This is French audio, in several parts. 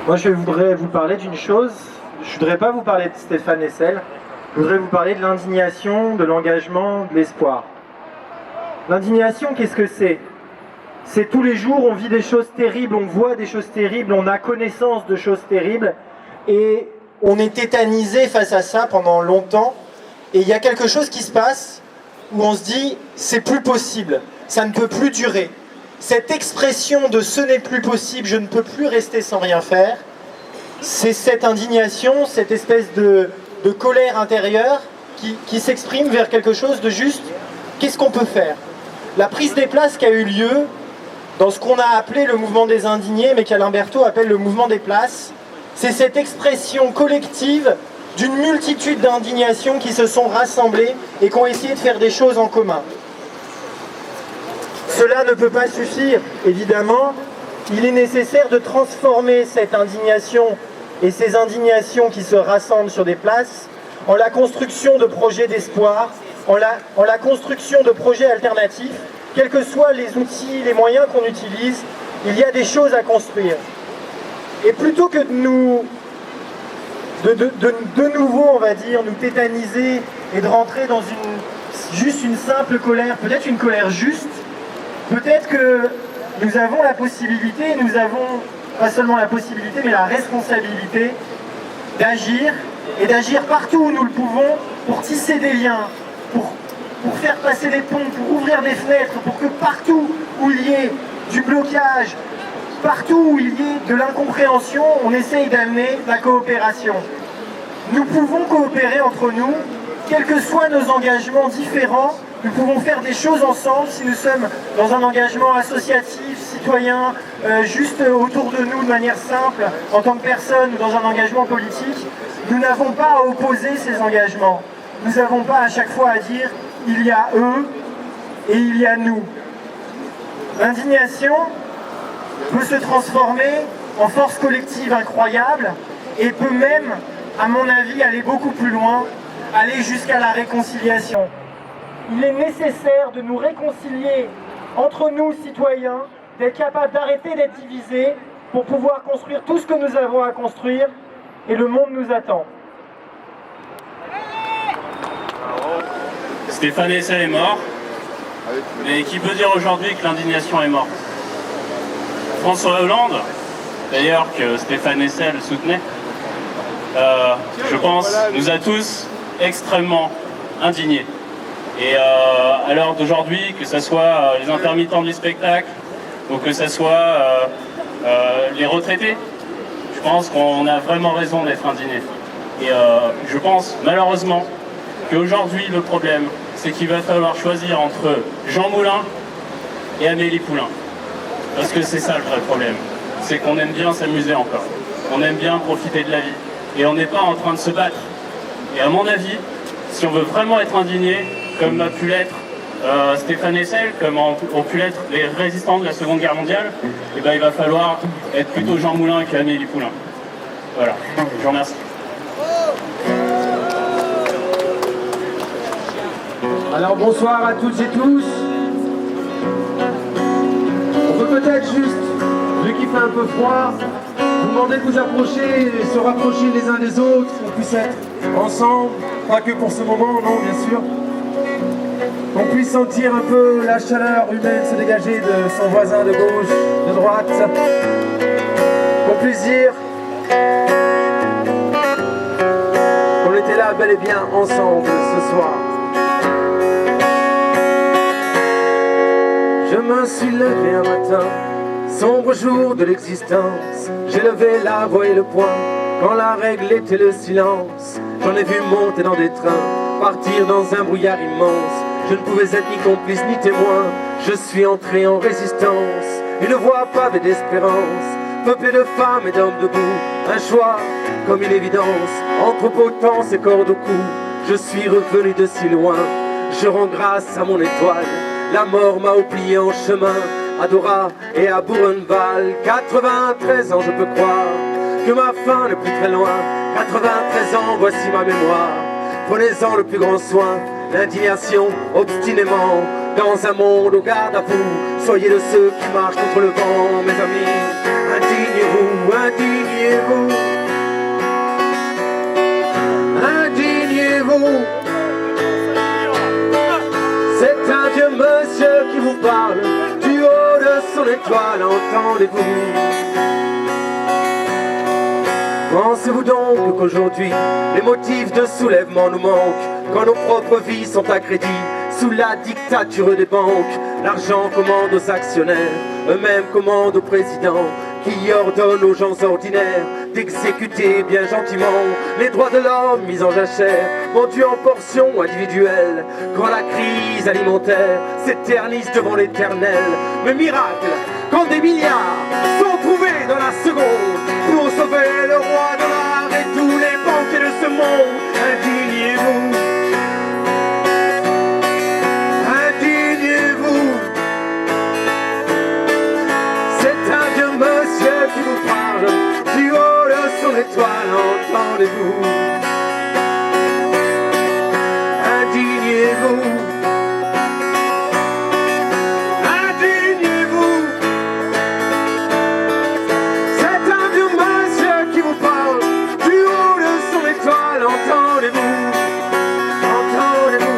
Moi, je voudrais vous parler d'une chose. Je voudrais pas vous parler de Stéphane Hessel. Je voudrais vous parler de l'indignation, de l'engagement, de l'espoir. L'indignation, qu'est-ce que c'est? C'est tous les jours, on vit des choses terribles, on voit des choses terribles, on a connaissance de choses terribles, et on est tétanisé face à ça pendant longtemps. Et il y a quelque chose qui se passe où on se dit, c'est plus possible, ça ne peut plus durer. Cette expression de ce n'est plus possible, je ne peux plus rester sans rien faire, c'est cette indignation, cette espèce de colère intérieure qui s'exprime vers quelque chose de juste, qu'est-ce qu'on peut faire? La prise des places qui a eu lieu dans ce qu'on a appelé le mouvement des indignés, mais qu'Alain Berthaud appelle le mouvement des places, c'est cette expression collective d'une multitude d'indignations qui se sont rassemblées et qui ont essayé de faire des choses en commun. Cela ne peut pas suffire, évidemment. Il est nécessaire de transformer cette indignation et ces indignations qui se rassemblent sur des places en la construction de projets d'espoir, en la construction de projets alternatifs. Quels que soient les outils, les moyens qu'on utilise, il y a des choses à construire. Et plutôt que de nouveau, on va dire, nous tétaniser et de rentrer dans juste une simple colère, peut-être une colère juste, peut-être que nous avons la possibilité, nous avons pas seulement la possibilité, mais la responsabilité d'agir, et d'agir partout où nous le pouvons, pour tisser des liens, pour faire passer des ponts, pour ouvrir des fenêtres, pour que partout où il y ait du blocage, partout où il y ait de l'incompréhension, on essaye d'amener la coopération. Nous pouvons coopérer entre nous, quels que soient nos engagements différents, nous pouvons faire des choses ensemble si nous sommes dans un engagement associatif, citoyen, juste autour de nous de manière simple, en tant que personne, ou dans un engagement politique. Nous n'avons pas à opposer ces engagements. Nous n'avons pas à chaque fois à dire « il y a eux et il y a nous ». L'indignation peut se transformer en force collective incroyable et peut même, à mon avis, aller beaucoup plus loin, aller jusqu'à la réconciliation. Il est nécessaire de nous réconcilier entre nous, citoyens, d'être capables d'arrêter d'être divisés pour pouvoir construire tout ce que nous avons à construire, et le monde nous attend. Stéphane Hessel est mort, mais qui peut dire aujourd'hui que l'indignation est morte? François Hollande, d'ailleurs que Stéphane Hessel soutenait, je pense, nous a tous extrêmement indignés. Et à l'heure d'aujourd'hui, que ce soit les intermittents du spectacle ou que ce soit les retraités, je pense qu'on a vraiment raison d'être indignés. Et je pense malheureusement qu'aujourd'hui le problème, c'est qu'il va falloir choisir entre Jean Moulin et Amélie Poulain. Parce que c'est ça le vrai problème, c'est qu'on aime bien s'amuser encore, on aime bien profiter de la vie, et on n'est pas en train de se battre. Et à mon avis, si on veut vraiment être indigné, comme a pu l'être Stéphane Hessel, comme ont pu l'être les résistants de la Seconde Guerre mondiale, et ben, il va falloir être plutôt Jean Moulin qu'Amélie Poulain. Voilà, je vous remercie. Alors bonsoir à toutes et tous. On peut peut-être juste, vu qu'il fait un peu froid, vous demander de vous approcher et se rapprocher les uns des autres, qu'on puisse être ensemble, pas que pour ce moment, non bien sûr. Qu'on puisse sentir un peu la chaleur humaine se dégager de son voisin de gauche, de droite. Qu'on puisse dire qu'on était là bel et bien ensemble ce soir. Je me suis levé un matin, sombre jour de l'existence. J'ai levé la voix et le poing, quand la règle était le silence. J'en ai vu monter dans des trains, partir dans un brouillard immense. Je ne pouvais être ni complice ni témoin, je suis entré en résistance. Une voie pavée d'espérance, peuplée de femmes et d'hommes debout. Un choix comme une évidence, entre potence et corde au cou. Je suis revenu de si loin, je rends grâce à mon étoile. La mort m'a oublié en chemin, à Dora et à Buchenwald. 93 ans, je peux croire que ma fin n'est plus très loin. 93 ans, voici ma mémoire. Prenez-en le plus grand soin. L'indignation, obstinément, dans un monde au garde à vous. Soyez de ceux qui marchent contre le vent, mes amis. Indignez-vous, indignez-vous. étoiles, entendez-vous? Pensez-vous donc qu'aujourd'hui, les motifs de soulèvement nous manquent, quand nos propres vies sont à crédit, sous la dictature des banques? L'argent commande aux actionnaires, eux-mêmes commandent au président, qui ordonne aux gens ordinaires d'exécuter bien gentiment les droits de l'homme mis en jachère, vendus en portions individuelles. Quand la crise alimentaire s'éternise devant l'éternel, mais miracle, quand des milliards sont trouvés dans la seconde pour sauver le roi de l'art et tous les banquiers de ce monde, indignez-vous. Qui vous parle du haut de son étoile, entendez-vous? Indignez-vous. Indignez-vous. C'est un vieux monsieur qui vous parle du haut de son étoile, entendez-vous? Entendez-vous?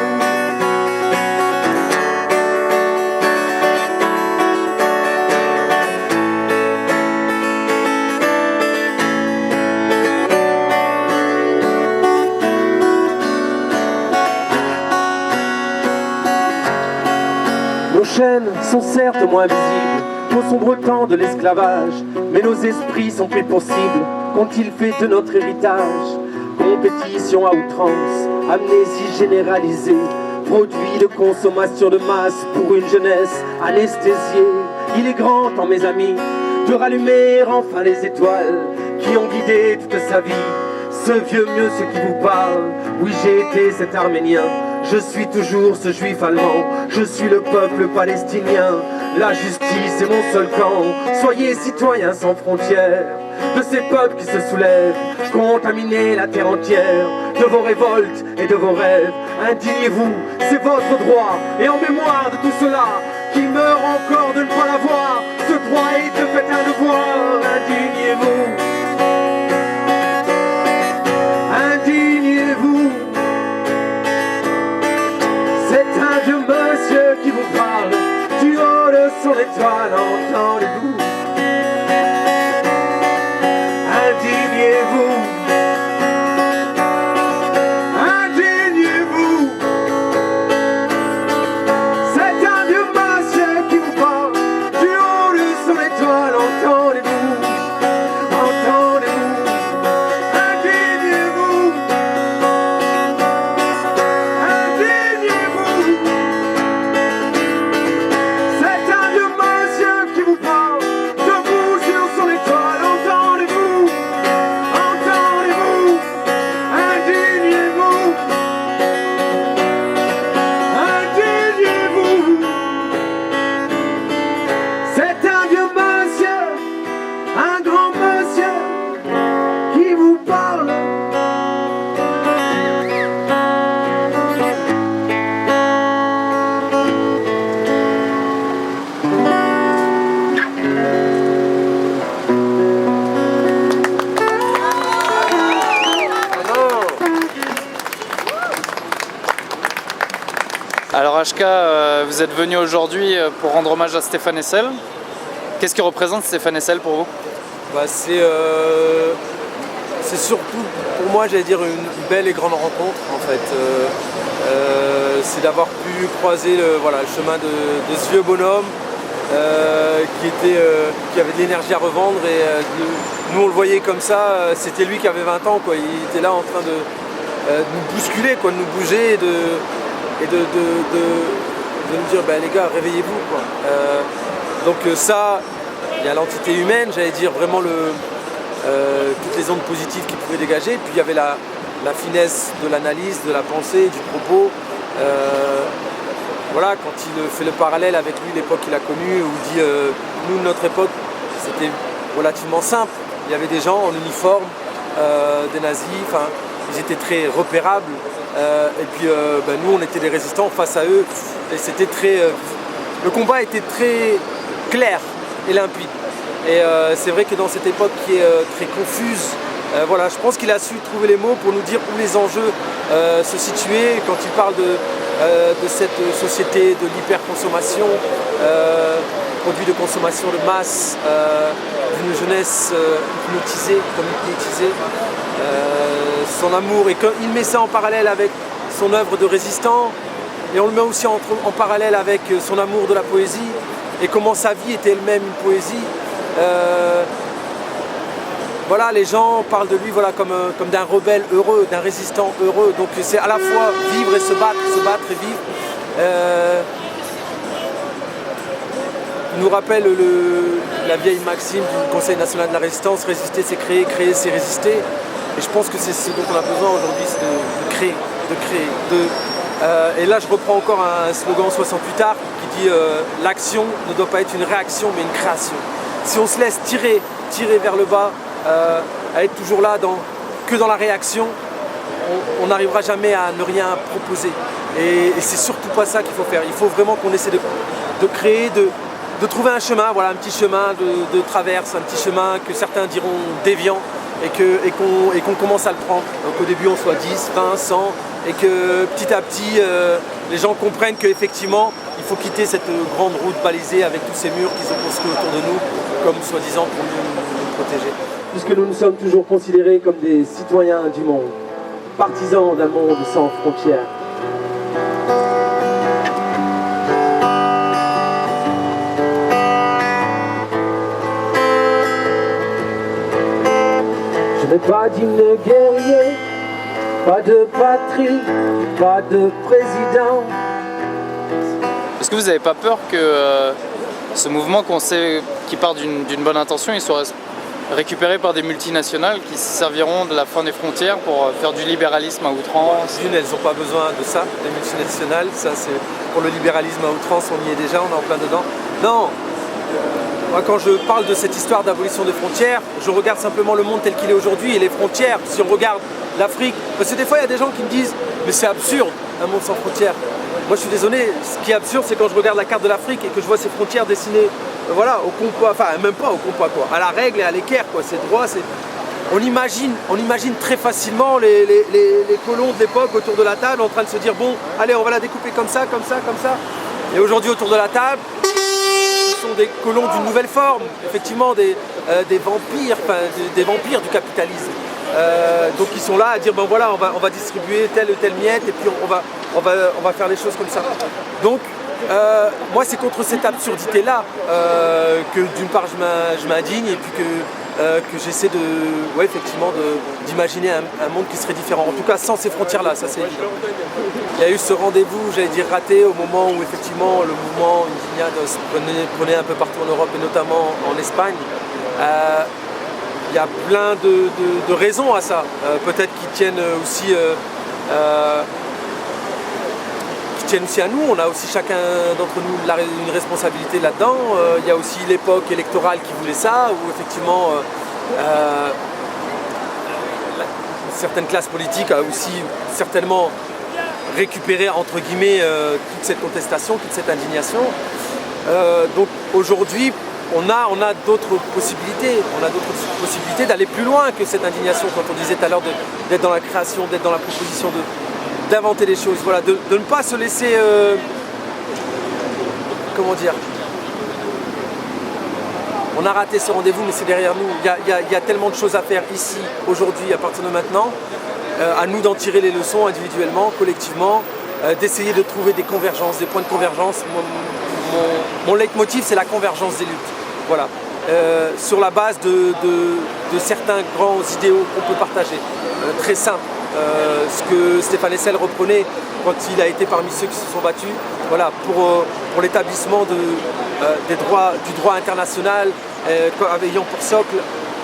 Nos chaînes sont certes moins visibles qu'au sombre temps de l'esclavage, mais nos esprits sont pris pour cible qu'ont-ils fait de notre héritage? Compétition à outrance, amnésie généralisée, produit de consommation de masse pour une jeunesse anesthésiée. Il est grand temps, mes amis, de rallumer enfin les étoiles qui ont guidé toute sa vie. Ce vieux monsieur qui vous parle, oui j'ai été cet Arménien, je suis toujours ce juif allemand, je suis le peuple palestinien. La justice est mon seul camp, soyez citoyens sans frontières. De ces peuples qui se soulèvent, contaminer la terre entière. De vos révoltes et de vos rêves, indignez-vous, c'est votre droit. Et en mémoire de tout cela, qui meurt encore de ne pas l'avoir, ce droit est de fait un devoir, indignez-vous. Indignez-vous. C'est un vieux monsieur qui vous parle du haut de son étoile, entendez-vous? Indignez-vous. Indignez-vous. C'est un vieux monsieur qui vous parle du haut de son étoile, entendez-vous? Entendez-vous? Indignez-vous. Indignez-vous. C'est un vieux monsieur qui vous parle debout sur son étoile, entendez-vous? Entendez-vous? Indignez-vous. Indignez-vous. C'est un vieux monsieur, un grand monsieur qui vous parle. Alors HK, vous êtes venu aujourd'hui pour rendre hommage à Stéphane Hessel. Qu'est-ce que représente Stéphane Hessel pour vous? C'est surtout pour moi, j'allais dire, une belle et grande rencontre en fait. C'est d'avoir pu croiser le chemin de ce vieux bonhomme qui avait de l'énergie à revendre et nous on le voyait comme ça, c'était lui qui avait 20 ans quoi. Il était là en train de nous bousculer, quoi, de nous bouger et de nous dire les gars réveillez-vous quoi. Donc ça, il y a l'entité humaine, j'allais dire vraiment toutes les ondes positives qu'il pouvait dégager, puis il y avait la finesse de l'analyse, de la pensée, du propos. Quand il fait le parallèle avec lui, l'époque qu'il a connue, où il dit nous, notre époque, c'était relativement simple. Il y avait des gens en uniforme, des nazis, ils étaient très repérables. Et puis nous, on était des résistants face à eux. Et c'était le combat était très clair et limpide. Et c'est vrai que dans cette époque qui est très confuse, je pense qu'il a su trouver les mots pour nous dire où les enjeux se situaient quand il parle de cette société de l'hyperconsommation. produit de consommation de masse d'une jeunesse hypnotisée, comme hypnotisée. Son amour, et il met ça en parallèle avec son œuvre de résistant, et on le met aussi en parallèle avec son amour de la poésie, et comment sa vie était elle-même une poésie. Voilà, les gens parlent de lui comme d'un rebelle heureux, d'un résistant heureux. Donc c'est à la fois vivre et se battre et vivre. Il nous rappelle la vieille maxime du Conseil national de la résistance, résister c'est créer, créer c'est résister. Et je pense que c'est ce dont on a besoin aujourd'hui, c'est de créer. Et là je reprends encore un slogan 68 Art qui dit l'action ne doit pas être une réaction mais une création. Si on se laisse tirer vers le bas, à être toujours là que dans la réaction, on n'arrivera jamais à ne rien proposer. Et c'est surtout pas ça qu'il faut faire. Il faut vraiment qu'on essaie de créer, de trouver un chemin, voilà, un petit chemin de traverse, un petit chemin que certains diront déviant, et qu'on commence à le prendre. Donc au début on soit 10, 20, 100, et que petit à petit les gens comprennent qu'effectivement il faut quitter cette grande route balisée avec tous ces murs qu'ils ont construits autour de nous, comme soi-disant pour nous protéger. Puisque nous sommes toujours considérés comme des citoyens du monde, partisans d'un monde sans frontières. Je n'ai pas d'hymne guerrier, pas de patrie, pas de président. Est-ce que vous n'avez pas peur que ce mouvement qu'on sait qui part d'une bonne intention, il soit récupéré par des multinationales qui se serviront de la fin des frontières pour faire du libéralisme à outrance? Elles n'ont pas besoin de ça, les multinationales. Ça, c'est pour le libéralisme à outrance, on y est déjà, on est en plein dedans. Non. Moi, quand je parle de cette histoire d'abolition des frontières, je regarde simplement le monde tel qu'il est aujourd'hui et les frontières. Si on regarde l'Afrique, parce que des fois il y a des gens qui me disent mais c'est absurde, un monde sans frontières. Moi je suis désolé, ce qui est absurde c'est quand je regarde la carte de l'Afrique et que je vois ces frontières dessinées voilà, au compas, enfin même pas au compas quoi, à la règle et à l'équerre quoi, c'est droit, c'est... On imagine très facilement les colons de l'époque autour de la table en train de se dire bon, allez on va la découper comme ça. Et aujourd'hui autour de la table, ce sont des colons d'une nouvelle forme, effectivement des vampires, enfin des vampires du capitalisme. Donc ils sont là à dire ben voilà on va distribuer telle ou telle miette et puis on va faire les choses comme ça. Donc moi c'est contre cette absurdité là que d'une part je m'indigne et puis que j'essaie effectivement d'imaginer un monde qui serait différent, en tout cas sans ces frontières là, ça c'est évident. Il y a eu ce rendez-vous, j'allais dire raté, au moment où effectivement le mouvement Indignados prenait un peu partout en Europe et notamment en Espagne. Il y a plein de raisons à ça, peut-être qui tiennent aussi à nous, on a aussi chacun d'entre nous une responsabilité là-dedans. Il y a aussi l'époque électorale qui voulait ça, où effectivement certaines classes politiques a aussi certainement récupéré entre guillemets toute cette contestation, toute cette indignation. Donc aujourd'hui, on a d'autres possibilités. On a d'autres possibilités d'aller plus loin que cette indignation, quand on disait tout à l'heure d'être dans la création, d'être dans la proposition d'inventer des choses, voilà, de ne pas se laisser, comment dire, on a raté ce rendez-vous mais c'est derrière nous, il y a tellement de choses à faire ici, aujourd'hui, à partir de maintenant, à nous d'en tirer les leçons individuellement, collectivement, d'essayer de trouver des convergences, des points de convergence. Mon leitmotiv c'est la convergence des luttes, voilà, sur la base de certains grands idéaux qu'on peut partager, très simple. Ce que Stéphane Hessel reprenait quand il a été parmi ceux qui se sont battus, voilà, pour l'établissement du droit international, ayant pour socle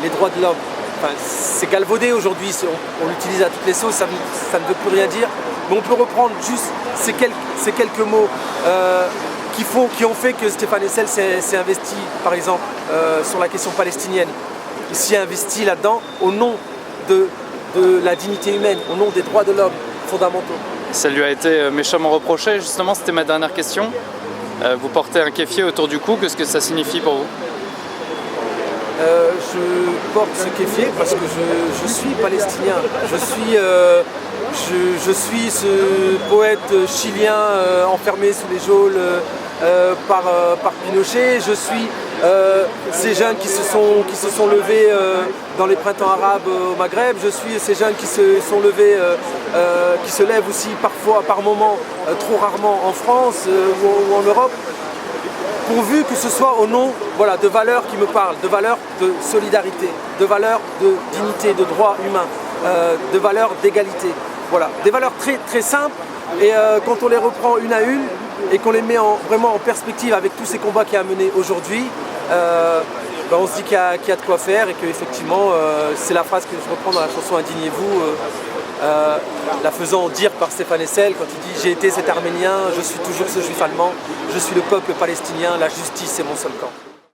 les droits de l'homme. Enfin, c'est galvaudé aujourd'hui, on l'utilise à toutes les sauces, ça ne veut plus rien dire, mais on peut reprendre juste ces quelques mots qui ont fait que Stéphane Hessel s'est investi, par exemple, sur la question palestinienne. Il s'y est investi là-dedans au nom de la dignité humaine, au nom des droits de l'homme fondamentaux. Ça lui a été méchamment reproché, justement, c'était ma dernière question. Vous portez un kéfier autour du cou, qu'est-ce que ça signifie pour vous? Je porte ce kéfier parce que je suis palestinien. Je suis ce poète chilien enfermé sous les geôles par Pinochet, je suis ces jeunes qui se sont levés dans les printemps arabes au Maghreb, je suis ces jeunes qui se sont levés, qui se lèvent aussi parfois, par moments, trop rarement en France ou en Europe, pourvu que ce soit au nom de valeurs qui me parlent, de valeurs de solidarité, de valeurs de dignité, de droits humains, de valeurs d'égalité. Voilà, des valeurs très, très simples, et quand on les reprend une à une et qu'on les met vraiment en perspective avec tous ces combats qu'il y a à mener aujourd'hui, on se dit qu'il y a de quoi faire, et qu'effectivement c'est la phrase que je reprends dans la chanson Indignez-vous, la faisant dire par Stéphane Hessel quand il dit « J'ai été cet Arménien, je suis toujours ce Juif allemand, je suis le peuple palestinien, la justice est mon seul camp ».